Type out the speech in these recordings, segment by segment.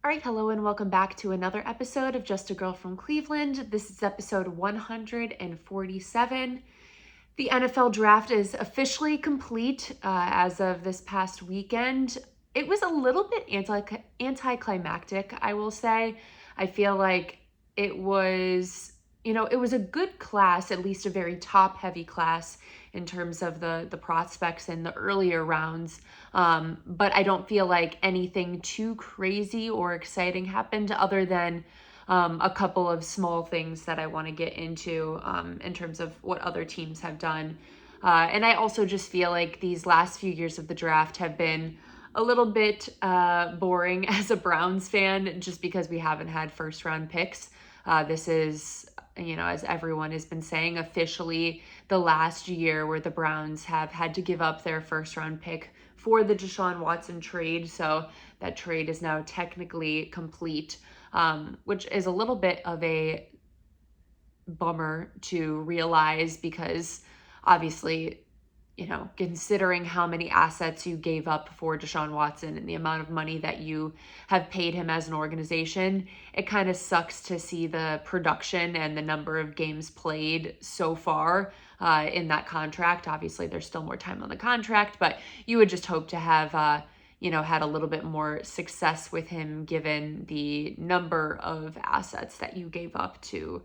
All right, hello and welcome back to another episode of Just a Girl from Cleveland. This is episode 147. The NFL draft is officially complete as of this past weekend. It was a little bit anticlimactic, I will say. I feel like it was, it was a good class, at least a very top-heavy class in terms of the prospects in the earlier rounds. But I don't feel like anything too crazy or exciting happened other than a couple of small things that I want to get into in terms of what other teams have done. And I also just feel like these last few years of the draft have been a little bit boring as a Browns fan, just because we haven't had first round picks. This is, as everyone has been saying, officially the last year where the Browns have had to give up their first round pick for the Deshaun Watson trade. So that trade is now technically complete, which is a little bit of a bummer to realize because obviously, considering how many assets you gave up for Deshaun Watson and the amount of money that you have paid him as an organization, it kind of sucks to see the production and the number of games played so far in that contract. Obviously, there's still more time on the contract, but you would just hope to have, had a little bit more success with him given the number of assets that you gave up to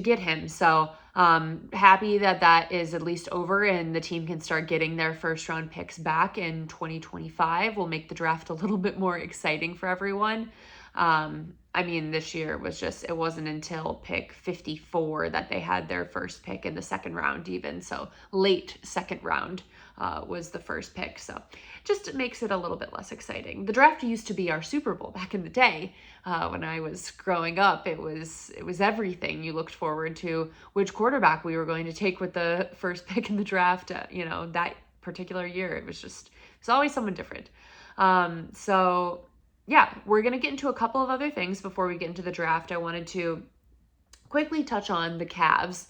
get him. So happy that is at least over and the team can start getting their first round picks back in 2025. Will make the draft a little bit more exciting for everyone. This year it wasn't until pick 54 that they had their first pick in the second round even. So late second round was the first pick. So just makes it a little bit less exciting. The draft used to be our Super Bowl back in the day. When I was growing up, it was everything. You looked forward to which quarterback we were going to take with the first pick in the draft. That particular year, it was always someone different. So yeah, we're going to get into a couple of other things before we get into the draft. I wanted to quickly touch on the Cavs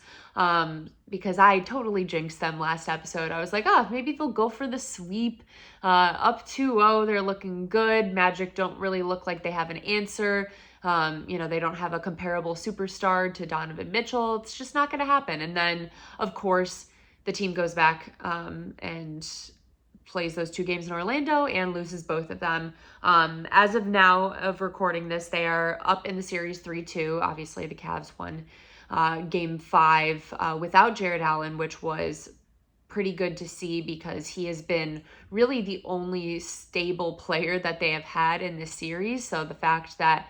because I totally jinxed them last episode. I was like, maybe they'll go for the sweep. Up 2-0, they're looking good. Magic don't really look like they have an answer. They don't have a comparable superstar to Donovan Mitchell. It's just not going to happen. And then, of course, the team goes back and plays those 2 games in Orlando and loses both of them. As of now of recording this, they are up in the series 3-2. Obviously, the Cavs won game 5 without Jared Allen, which was pretty good to see because he has been really the only stable player that they have had in this series. So the fact that,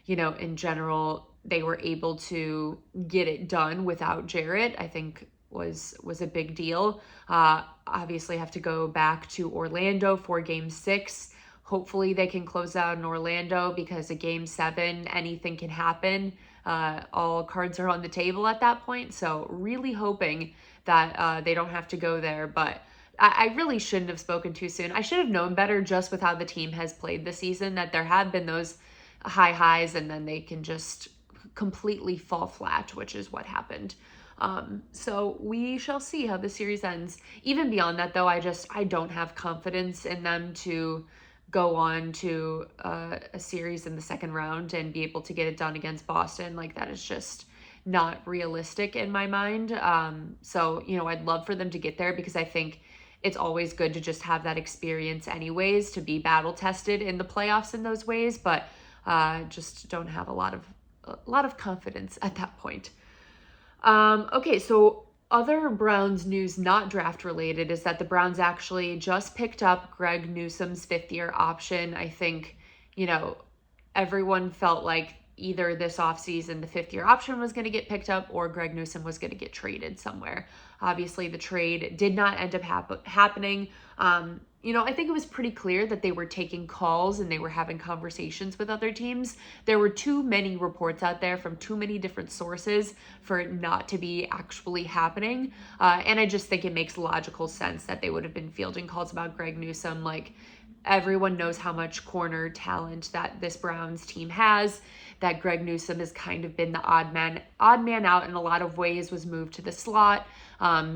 in general, they were able to get it done without Jared, I think was a big deal. Obviously have to go back to Orlando for game 6. Hopefully they can close out in Orlando because a game 7, anything can happen. All cards are on the table at that point. So really hoping that they don't have to go there. But I really shouldn't have spoken too soon. I should have known better just with how the team has played this season, that there have been those high highs and then they can just completely fall flat, which is what happened. So we shall see how the series ends. Even beyond that, though, I don't have confidence in them to go on to a series in the second round and be able to get it done against Boston. Like, that is just not realistic in my mind. So, I'd love for them to get there because I think it's always good to just have that experience anyways, to be battle tested in the playoffs in those ways, but just don't have a lot of confidence at that point. Okay, so other Browns news not draft related is that the Browns actually just picked up Greg Newsome's 5th-year option. I think, everyone felt like either this offseason the 5th-year option was going to get picked up or Greg Newsome was going to get traded somewhere. Obviously, the trade did not end up happening. I think it was pretty clear that they were taking calls and they were having conversations with other teams. There were too many reports out there from too many different sources for it not to be actually happening. And I just think it makes logical sense that they would have been fielding calls about Greg Newsome. Like, everyone knows how much corner talent that this Browns team has, that Greg Newsome has kind of been the odd man out in a lot of ways, was moved to the slot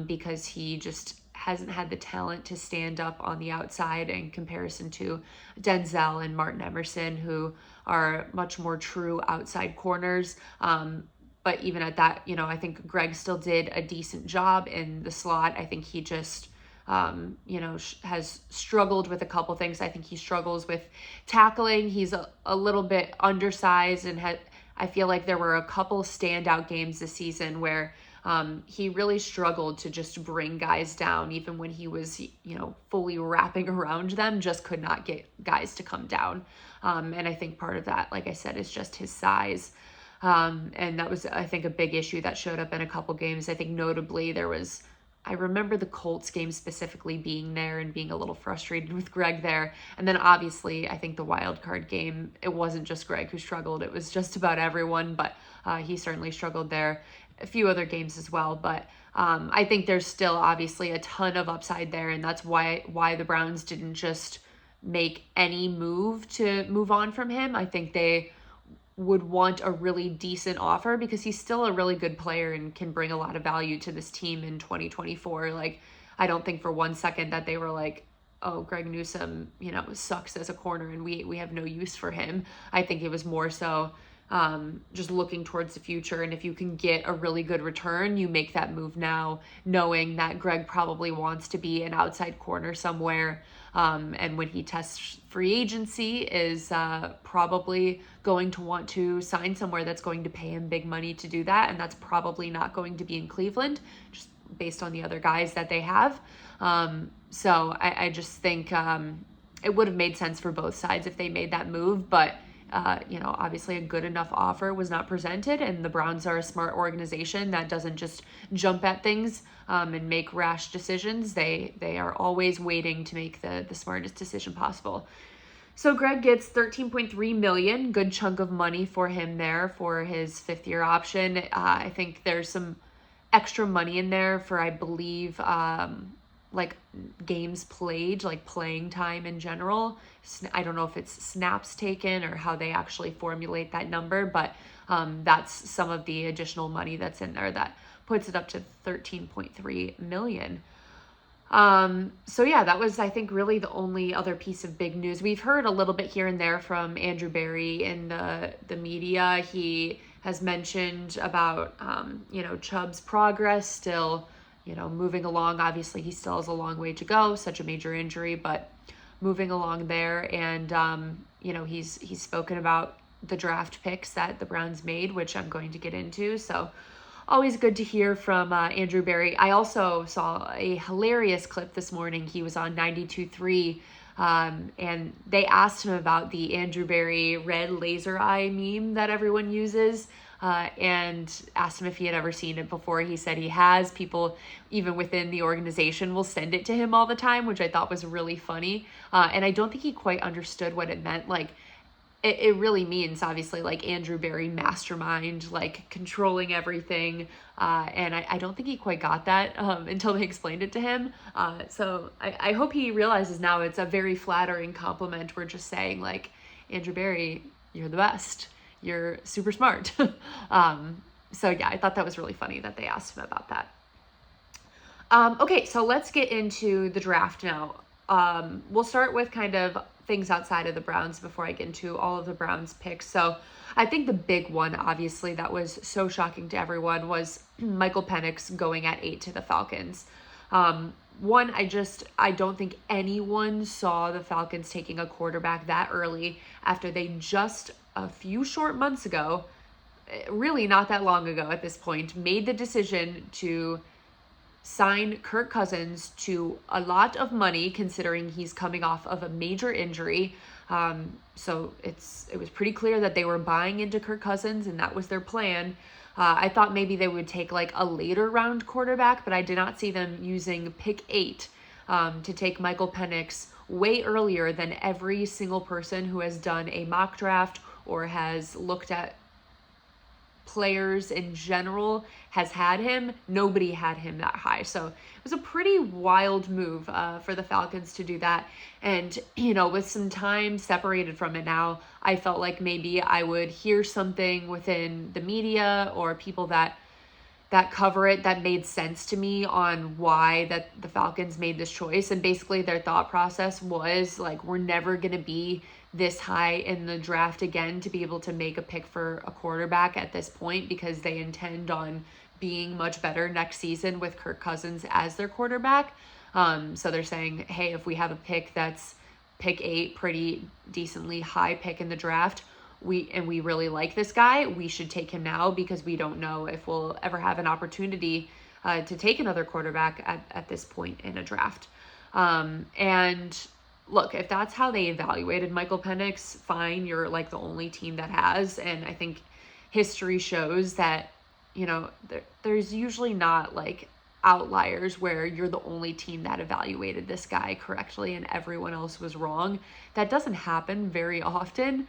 because he just hasn't had the talent to stand up on the outside in comparison to Denzel and Martin Emerson, who are much more true outside corners. But even at that, I think Greg still did a decent job in the slot. I think he just, has struggled with a couple things. I think he struggles with tackling. He's a little bit undersized, and I feel like there were a couple standout games this season where he really struggled to just bring guys down, even when he was, fully wrapping around them, just could not get guys to come down. And I think part of that, like I said, is just his size. And that was, I think, a big issue that showed up in a couple games. I think notably I remember the Colts game specifically being there and being a little frustrated with Greg there. And then obviously, I think the wild card game, it wasn't just Greg who struggled. It was just about everyone, but he certainly struggled there. A few other games as well, but I think there's still obviously a ton of upside there, and that's why the Browns didn't just make any move to move on from him. I think they would want a really decent offer because he's still a really good player and can bring a lot of value to this team in 2024. Like, I don't think for one second that they were like, oh, Greg Newsome, sucks as a corner and we have no use for him. I think it was more so just looking towards the future. And if you can get a really good return, you make that move now, knowing that Greg probably wants to be an outside corner somewhere. And when he tests free agency is probably going to want to sign somewhere that's going to pay him big money to do that. And that's probably not going to be in Cleveland, just based on the other guys that they have. So I just think it would have made sense for both sides if they made that move. But obviously a good enough offer was not presented, and the Browns are a smart organization that doesn't just jump at things and make rash decisions. They are always waiting to make the smartest decision possible. So Greg gets $13.3 million, good chunk of money for him there for his fifth-year option. I think there's some extra money in there for, I believe, like games played, like playing time in general. I don't know if it's snaps taken or how they actually formulate that number, but that's some of the additional money that's in there that puts it up to $13.3 million. So yeah, that was, I think, really the only other piece of big news. We've heard a little bit here and there from Andrew Berry in the media. He has mentioned about, Chubb's progress still, moving along. Obviously, he still has a long way to go, such a major injury, but moving along there. And, he's spoken about the draft picks that the Browns made, which I'm going to get into. So always good to hear from Andrew Berry. I also saw a hilarious clip this morning. He was on 92.3, and they asked him about the Andrew Berry red laser eye meme that everyone uses. And asked him if he had ever seen it before. He said he has. People, even within the organization, will send it to him all the time, which I thought was really funny. And I don't think he quite understood what it meant. Like, it really means, obviously, like Andrew Berry mastermind, like controlling everything. And I don't think he quite got that until they explained it to him. So I hope he realizes now it's a very flattering compliment. We're just saying, like, Andrew Berry, you're the best. You're super smart. So yeah, I thought that was really funny that they asked him about that. Okay, so let's get into the draft now. We'll start with kind of things outside of the Browns before I get into all of the Browns picks. So I think the big one, obviously, that was so shocking to everyone was Michael Penix going at 8 to the Falcons. One, I don't think anyone saw the Falcons taking a quarterback that early after they just a few short months ago, really not that long ago at this point, made the decision to sign Kirk Cousins to a lot of money, considering he's coming off of a major injury. So it was pretty clear that they were buying into Kirk Cousins, and that was their plan. I thought maybe they would take like a later round quarterback, but I did not see them using pick 8 to take Michael Penix way earlier than every single person who has done a mock draft or has looked at players in general has had him. Nobody had him that high. So it was a pretty wild move for the Falcons to do that. And, with some time separated from it now, I felt like maybe I would hear something within the media or people that, that cover it that made sense to me on why that the Falcons made this choice. And basically their thought process was like, we're never going to be this high in the draft again to be able to make a pick for a quarterback at this point, because they intend on being much better next season with Kirk Cousins as their quarterback. So they're saying, hey, if we have a pick that's pick 8, pretty decently high pick in the draft, we really like this guy, we should take him now, because we don't know if we'll ever have an opportunity to take another quarterback at this point in a draft. And look, if that's how they evaluated Michael Penix, fine, you're like the only team that has. And I think history shows that, there's usually not like outliers where you're the only team that evaluated this guy correctly and everyone else was wrong. That doesn't happen very often.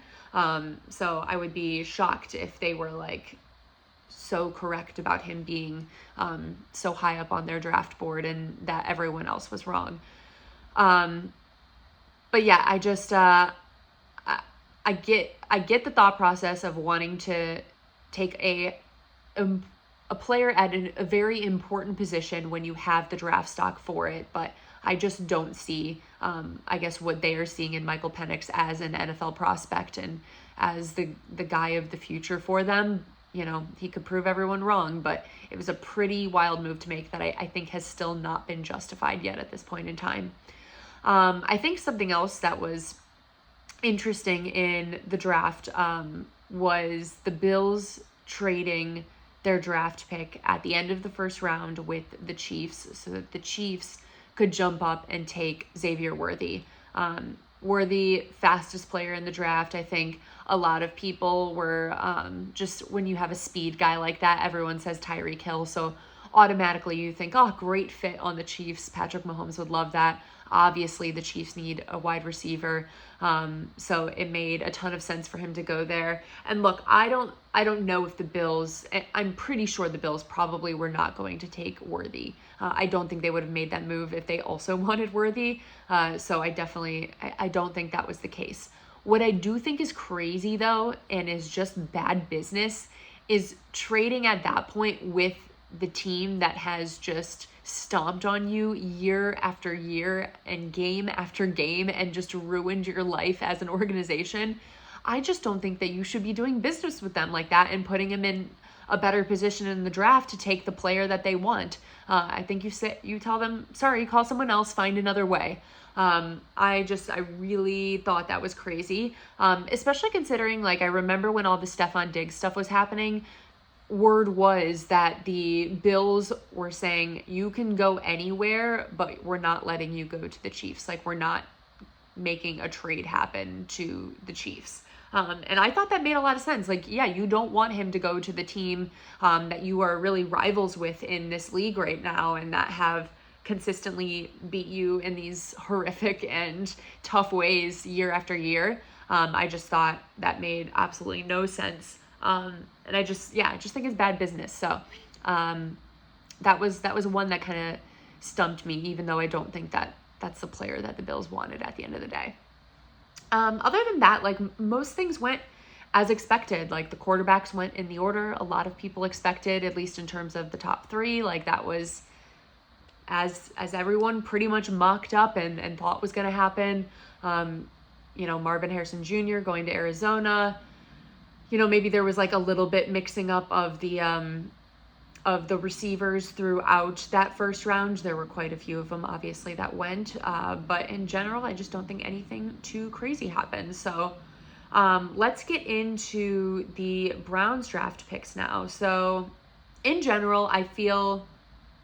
So I would be shocked if they were like so correct about him being so high up on their draft board and that everyone else was wrong. But yeah, I just I get the thought process of wanting to take a player at a very important position when you have the draft stock for it, but I just don't see, I guess, what they are seeing in Michael Penix as an NFL prospect and as the guy of the future for them. He could prove everyone wrong, but it was a pretty wild move to make that I think has still not been justified yet at this point in time. I think something else that was interesting in the draft was the Bills trading their draft pick at the end of the first round with the Chiefs so that the Chiefs could jump up and take Xavier Worthy. Worthy, fastest player in the draft. I think a lot of people were just, when you have a speed guy like that, everyone says Tyreek Hill. So automatically you think, oh, great fit on the Chiefs. Patrick Mahomes would love that. Obviously, the Chiefs need a wide receiver, so it made a ton of sense for him to go there. And look, I don't know if the Bills, I'm pretty sure the Bills probably were not going to take Worthy. I don't think they would have made that move if they also wanted Worthy. So I don't think that was the case. What I do think is crazy though, and is just bad business, is trading at that point with the team that has just stomped on you year after year and game after game and just ruined your life as an organization. I just don't think that you should be doing business with them like that and putting them in a better position in the draft to take the player that they want. I think you tell them, sorry, call someone else, find another way. I really thought that was crazy, especially considering, like, I remember when all the Stephon Diggs stuff was happening, word was that the Bills were saying, you can go anywhere, but we're not letting you go to the Chiefs. Like, we're not making a trade happen to the Chiefs. And I thought that made a lot of sense. Like, yeah, you don't want him to go to the team that you are really rivals with in this league right now and that have consistently beat you in these horrific and tough ways year after year. I just thought that made absolutely no sense. And I just think it's bad business. So that was one that kind of stumped me, even though I don't think that that's the player that the Bills wanted at the end of the day. Other than that, like, most things went as expected. Like, the quarterbacks went in the order a lot of people expected, at least in terms of the top 3. Like, that was as everyone pretty much mocked up and thought was going to happen. Marvin Harrison Jr. going to Arizona. Maybe there was like a little bit mixing up of the receivers throughout that first round. There were quite a few of them, obviously, that went. But in general, I just don't think anything too crazy happened. So let's get into the Browns draft picks now. So in general, I feel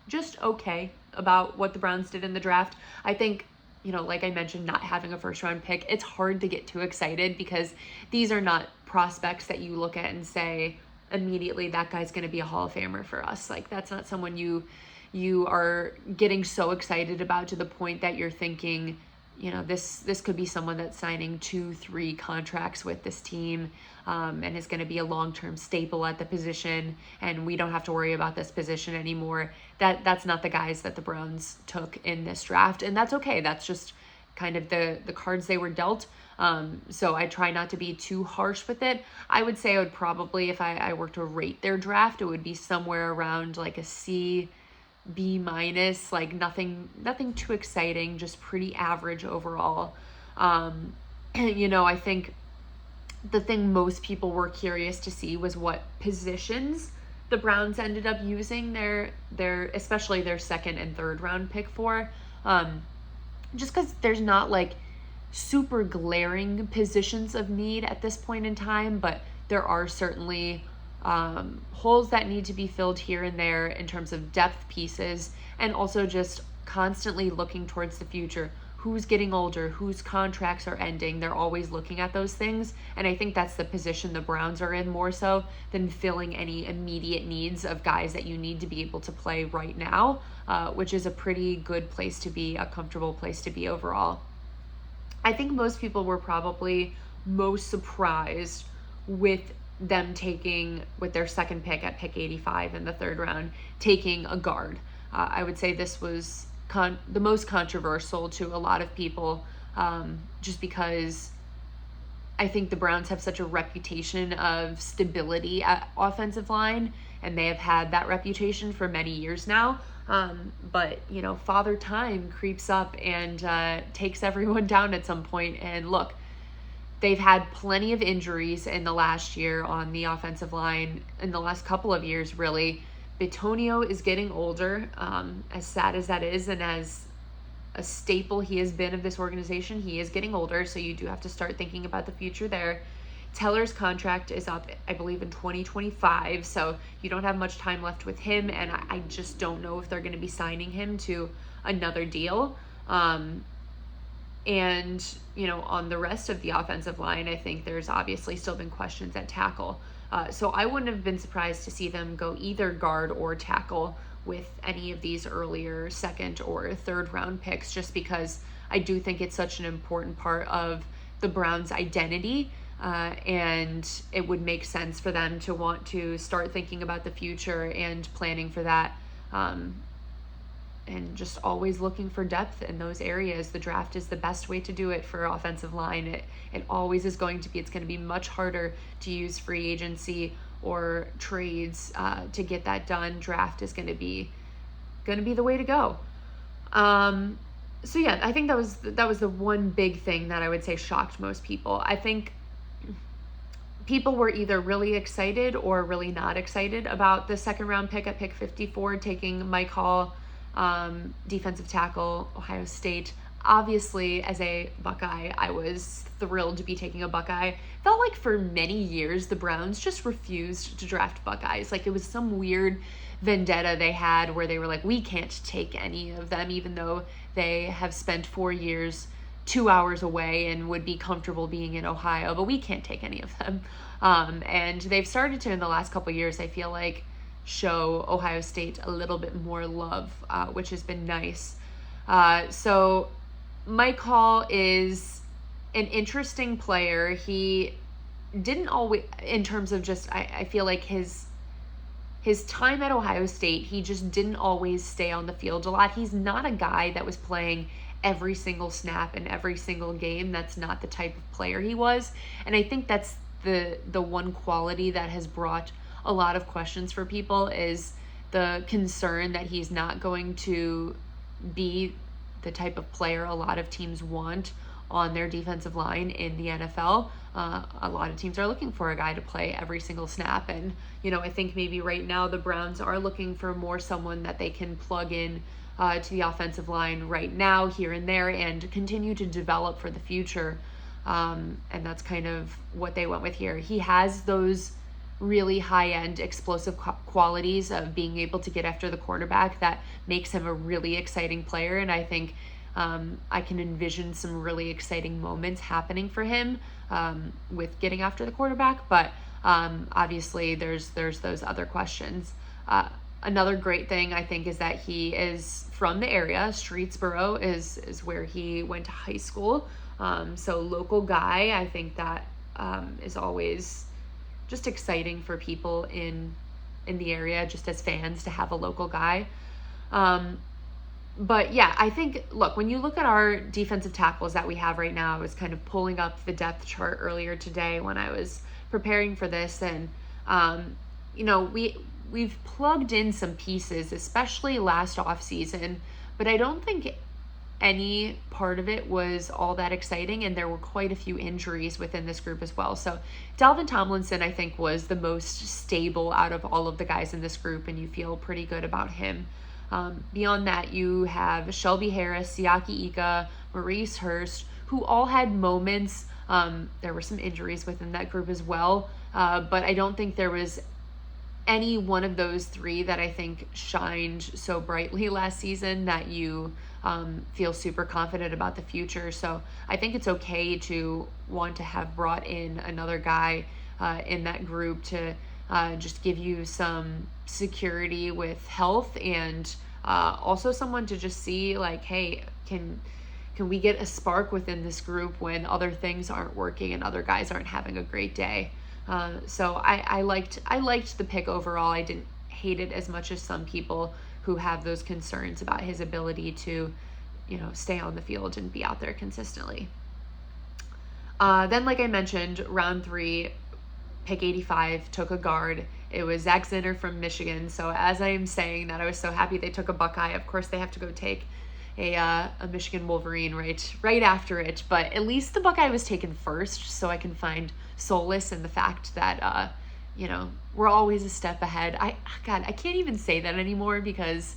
just okay about what the Browns did in the draft. I think, like I mentioned, not having a first round pick, it's hard to get too excited because these are not prospects that you look at and say immediately that guy's going to be a Hall of Famer for us. Like, that's not someone you are getting so excited about to the point that you're thinking, this could be someone that's signing 2-3 contracts with this team and is going to be a long-term staple at the position, and we don't have to worry about this position anymore. That's not the guys that the Browns took in this draft, and that's okay. That's just kind of the cards they were dealt. So I try not to be too harsh with it. I would say I would probably, if I were to rate their draft, it would be somewhere around like a C, B minus, like nothing too exciting, just pretty average overall. I think the thing most people were curious to see was what positions the Browns ended up using their especially their second and third round pick for. Just because there's not like super glaring positions of need at this point in time, but there are certainly holes that need to be filled here and there in terms of depth pieces, and also just constantly looking towards the future. Who's getting older, whose contracts are ending. They're always looking at those things. And I think that's the position the Browns are in more so than filling any immediate needs of guys that you need to be able to play right now, which is a pretty good place to be, a comfortable place to be overall. I think most people were probably most surprised with them taking, with their second pick at pick 85 in the third round, taking a guard. I would say this was the most controversial to a lot of people, just because I think the Browns have such a reputation of stability at offensive line, and they have had that reputation for many years now. But Father Time creeps up and takes everyone down at some point. And look, they've had plenty of injuries in the last year on the offensive line, in the last couple of years, really. Bitonio is getting older, as sad as that is, and as a staple he has been of this organization, he is getting older, so you do have to start thinking about the future there. Teller's contract is up, I believe, in 2025, so you don't have much time left with him, and I just don't know if they're going to be signing him to another deal. And, on the rest of the offensive line, I think there's obviously still been questions at tackle. So I wouldn't have been surprised to see them go either guard or tackle with any of these earlier second or third round picks, just because I do think it's such an important part of the Browns' identity. And it would make sense for them to want to start thinking about the future and planning for that. And just always looking for depth in those areas. The draft is the best way to do it for offensive line. It always is going to be. It's going to be much harder to use free agency or trades to get that done. Draft is going to be the way to go. So yeah, I think that was the one big thing that I would say shocked most people. I think people were either really excited or really not excited about the second round pick at pick 54, taking Mike Hall, defensive tackle, Ohio State. Obviously, as a Buckeye, I was thrilled to be taking a Buckeye. Felt like for many years, the Browns just refused to draft Buckeyes. Like, it was some weird vendetta they had where they were like, we can't take any of them, even though they have spent 4 years 2 hours away and would be comfortable being in Ohio, but we can't take any of them. And they've started to, in the last couple of years, I feel like, show Ohio State a little bit more love, which has been nice. So Mike Hall is an interesting player. He didn't always, in terms of just, I feel like his time at Ohio State, he just didn't always stay on the field a lot. He's not a guy that was playing every single snap in every single game. That's not the type of player he was. And I think that's the one quality that has brought a lot of questions for people, is the concern that he's not going to be the type of player a lot of teams want on their defensive line in the NFL. A lot of teams are looking for a guy to play every single snap. And, I think maybe right now the Browns are looking for more someone that they can plug in to the offensive line right now, here and there, and continue to develop for the future. And that's kind of what they went with here. He has those really high-end explosive qualities of being able to get after the quarterback that makes him a really exciting player. And I think I can envision some really exciting moments happening for him with getting after the quarterback. But obviously there's those other questions. Another great thing, I think, is that he is from the area. Streetsboro is where he went to high school. So local guy. I think that is always just exciting for people in the area, just as fans, to have a local guy. But yeah, I think, look, when you look at our defensive tackles that we have right now, I was kind of pulling up the depth chart earlier today when I was preparing for this, and you know, we've plugged in some pieces, especially last offseason, but I don't think any part of it was all that exciting, and there were quite a few injuries within this group as well. So Dalvin Tomlinson, I think, was the most stable out of all of the guys in this group, and you feel pretty good about him. Beyond that, you have Shelby Harris, Siaki Ika, Maurice Hurst, who all had moments. There were some injuries within that group as well, but I don't think there was any one of those three that I think shined so brightly last season that you feel super confident about the future. So I think it's okay to want to have brought in another guy in that group to just give you some security with health, and also someone to just see like, hey, can we get a spark within this group when other things aren't working and other guys aren't having a great day. So I liked the pick overall. I didn't hate it as much as some people who have those concerns about his ability to, you know, stay on the field and be out there consistently. Then, like I mentioned, round 3, pick 85, took a guard. It was Zach Zinner from Michigan. So as I am saying that, I was so happy they took a Buckeye. Of course, they have to go take a Michigan Wolverine right after it. But at least the Buckeye was taken first, so I can find solace in the fact that, you know, we're always a step ahead. God, I can't even say that anymore because,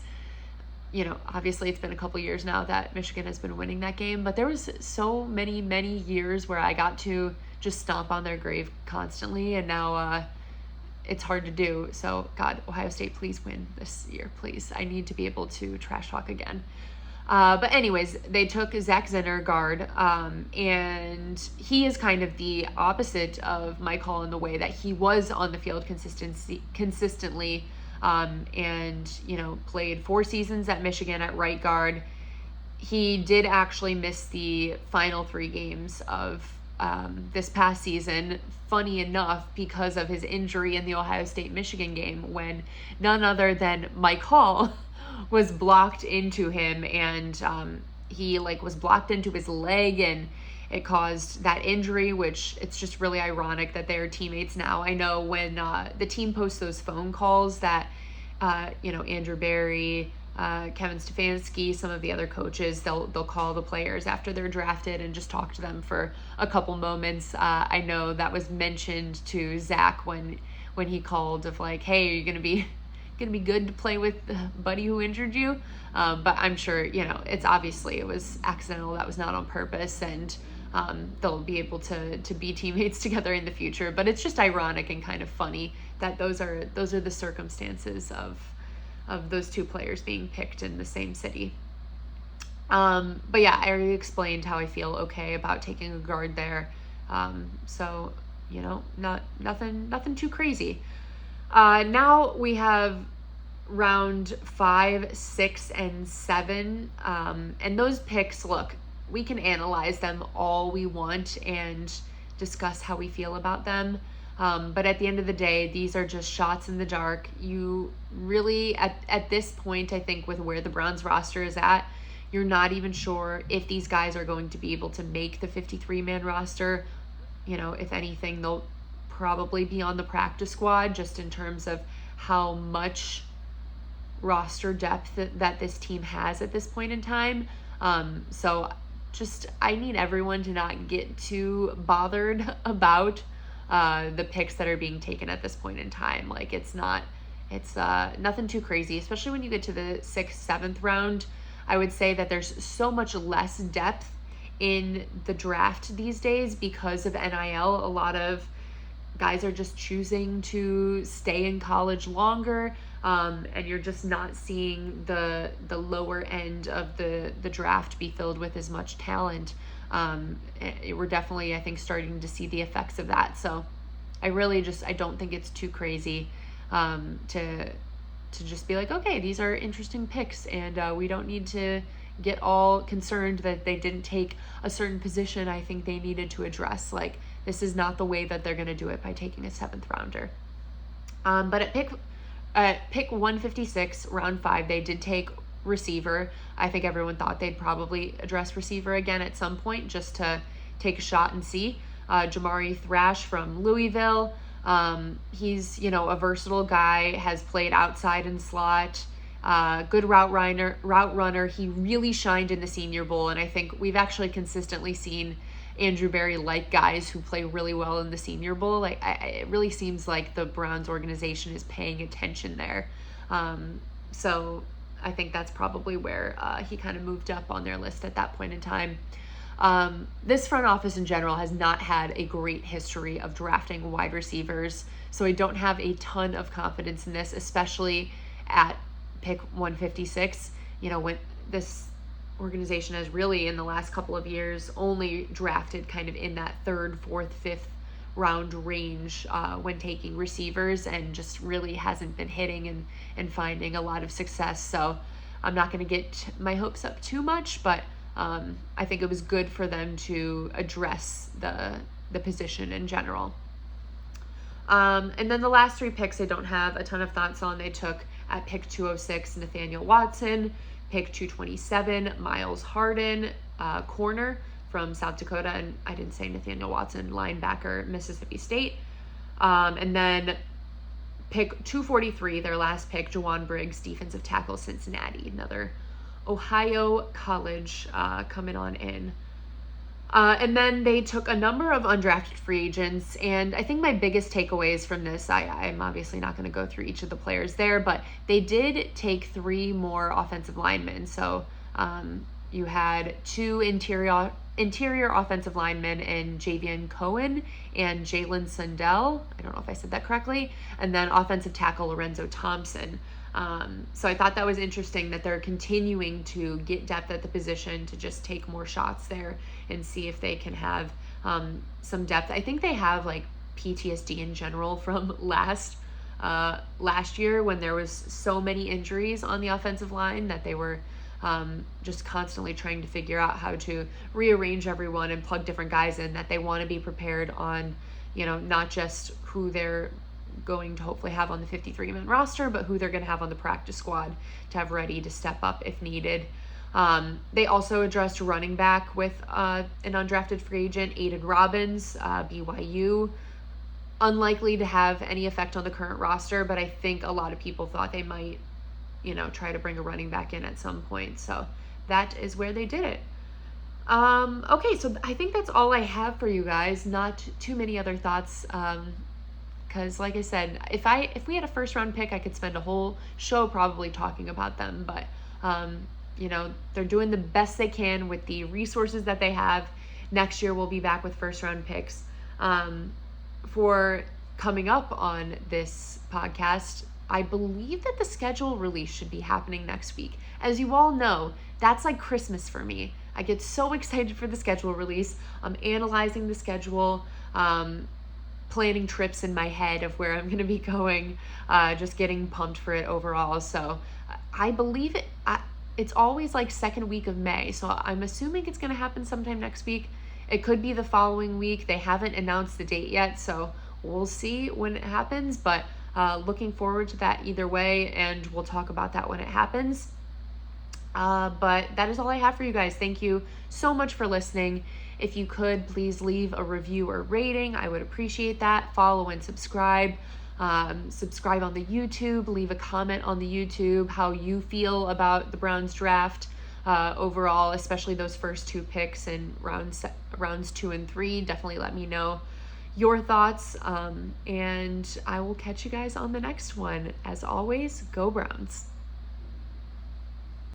you know, obviously it's been a couple years now that Michigan has been winning that game. But there was so many years where I got to just stomp on their grave constantly, and now it's hard to do. So God, Ohio State, please win this year, please. I need to be able to trash talk again. But anyways, they took Zach Zinner, guard, and he is kind of the opposite of Mike Hall in the way that he was on the field consistently, and, you know, played 4 seasons at Michigan at right guard. He did actually miss the final 3 games of this past season, funny enough, because of his injury in the Ohio State-Michigan game when none other than Mike Hall was blocked into him, and he was blocked into his leg, and it caused that injury, which it's just really ironic that they're teammates now. I know when the team posts those phone calls that, you know, Andrew Berry, Kevin Stefanski, some of the other coaches, they'll call the players after they're drafted and just talk to them for a couple moments. I know that was mentioned to Zach when he called of like, hey, are you gonna be good to play with the buddy who injured you? But I'm sure, you know, it was accidental. That was not on purpose, and they'll be able to be teammates together in the future. But it's just ironic and kind of funny that those are the circumstances of those 2 players being picked in the same city. But yeah, I already explained how I feel okay about taking a guard there. So, you know, nothing too crazy. Now we have round 5, 6, and 7. And those picks, look, we can analyze them all we want and discuss how we feel about them. But at the end of the day, these are just shots in the dark. You really, at this point, I think with where the Browns roster is at, you're not even sure if these guys are going to be able to make the 53-man roster. You know, if anything, they'll probably be on the practice squad just in terms of how much roster depth that this team has at this point in time. So just, I need everyone to not get too bothered about the picks that are being taken at this point in time. Like, it's nothing too crazy, especially when you get to the 6th, 7th round. I would say that there's so much less depth in the draft these days because of NIL. A lot of guys are just choosing to stay in college longer, and you're just not seeing the lower end of the draft be filled with as much talent. We're definitely, I think, starting to see the effects of that. So I don't think it's too crazy to just be like, okay, these are interesting picks, and we don't need to get all concerned that they didn't take a certain position I think they needed to address. Like, this is not the way that they're going to do it by taking a 7th rounder. But at pick 156, round 5, they did take receiver. I think everyone thought they'd probably address receiver again at some point just to take a shot and see. Jamari Thrash from Louisville. He's, a versatile guy, has played outside and slot, good route runner. He really shined in the Senior Bowl, and I think we've actually consistently seen Andrew Berry-like guys who play really well in the Senior Bowl. It really seems like the Browns organization is paying attention there. So I think that's probably where he kind of moved up on their list at that point in time. This front office in general has not had a great history of drafting wide receivers, so I don't have a ton of confidence in this, especially at pick 156. When this organization has really in the last couple of years only drafted kind of in that 3rd, 4th, 5th round range when taking receivers, and just really hasn't been hitting and finding a lot of success. So I'm not going to get my hopes up too much, but I think it was good for them to address the position in general. And then the last 3 picks I don't have a ton of thoughts on. They took at pick 206 Nathaniel Watson, pick 227 Miles Harden, corner from South Dakota, and I didn't say Nathaniel Watson, linebacker, Mississippi State. And then pick 243, their last pick, Juwan Briggs, defensive tackle, Cincinnati, another Ohio college coming on in. And then they took a number of undrafted free agents, and I think my biggest takeaways from this, I'm obviously not going to go through each of the players there, but they did take 3 more offensive linemen. So you had 2 interior offensive linemen in Javian Cohen and Jalen Sundell. I don't know if I said that correctly. And then offensive tackle Lorenzo Thompson. So I thought that was interesting that they're continuing to get depth at the position to just take more shots there and see if they can have some depth. I think they have like PTSD in general from last year when there was so many injuries on the offensive line that they were just constantly trying to figure out how to rearrange everyone and plug different guys in, that they want to be prepared on, not just who they're going to hopefully have on the 53-man roster, but who they're going to have on the practice squad to have ready to step up if needed. They also addressed running back with an undrafted free agent, Aiden Robbins, BYU. Unlikely to have any effect on the current roster, but I think a lot of people thought they might, try to bring a running back in at some point. So that is where they did it. Okay, so I think that's all I have for you guys. Not too many other thoughts. Because like I said, if we had a 1st round pick, I could spend a whole show probably talking about them. But, they're doing the best they can with the resources that they have. Next year, we'll be back with 1st round picks. For coming up on this podcast, I believe that the schedule release should be happening next week. As you all know, that's like Christmas for me. I get so excited for the schedule release. I'm analyzing the schedule, planning trips in my head of where I'm going to be going, just getting pumped for it overall. So I believe it's always like 2nd week of May. So I'm assuming it's going to happen sometime next week. It could be the following week. They haven't announced the date yet, so we'll see when it happens. But looking forward to that either way, and we'll talk about that when it happens. But that is all I have for you guys. Thank you so much for listening. If you could, please leave a review or rating. I would appreciate that. Follow and subscribe. Subscribe on the YouTube. Leave a comment on the YouTube how you feel about the Browns draft overall, especially those first 2 picks in rounds 2 and 3. Definitely let me know your thoughts. And I will catch you guys on the next one. As always, go Browns.